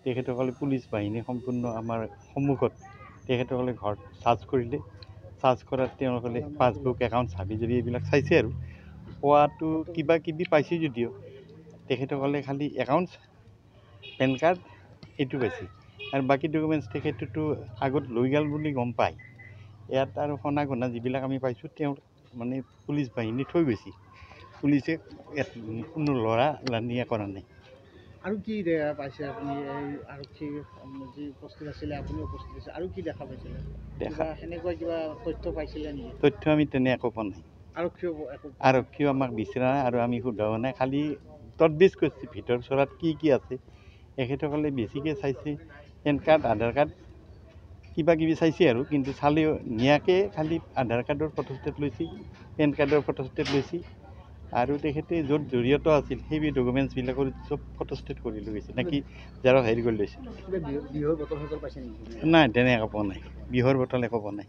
তেখেতসকলে পুলিচ বাহিনী সম্পূৰ্ণ আমাৰ সন্মুখত তেখেতসকলে ঘৰত চাৰ্জ কৰিলে। চাৰ্জ কৰাত তেওঁলোকে পাছবুক একাউণ্ট হাবি জাবি এইবিলাক চাইছে আৰু পোৱাটো কিবা কিবি পাইছে যদিও তেখেতসকলে খালি একাউণ্টছ পেন কাৰ্ড এইটো পাইছে আৰু বাকী ডকুমেণ্টছ তেখেততো আগত লৈ গ'ল বুলি গম পায়। ইয়াত আৰু সনা গনা যিবিলাক আমি পাইছোঁ তেওঁ মানে পুলিচ বাহিনী থৈ গৈছে। পুলিচে কোনো ল'ৰা লানিয়া কৰা নাই। আৰু কি পাইছে আপুনি এই আৰক্ষী যি উপস্থিত আছিলে আপুনি উপস্থিত আছে আৰু কি দেখা পাইছিলে দেখা সেনেকুৱা কিবা তথ্য পাইছিলে নেকি? তথ্য আমি তেনে একো পোৱা নাই। আৰক্ষীও আমাক বিচৰা নাই আৰু আমি সোধাও নাই, খালি তদবিচ কৰিছে ভিতৰ চৰাত কি কি আছে। এখেতসকলে বেছিকৈ চাইছে পেন কাৰ্ড আধাৰ কাৰ্ড কিবা কিবি চাইছে আৰু কিন্তু চালেও নিয়াকৈ খালি আধাৰ কাৰ্ডৰ ফটোষ্টেট লৈছে, পেন কাৰ্ডৰ ফটোষ্টেট লৈছে আৰু তেখেতে য'ত জড়িত আছিল সেই ডকুমেণ্টছবিলাকৰ চব ফটোষ্টেট কৰি লৈ গৈছে নেকি যাৰ হেৰি কৰি লৈছে। নাই তেনে একো পোৱা নাই, বিহৰ বটল একো পোৱা নাই।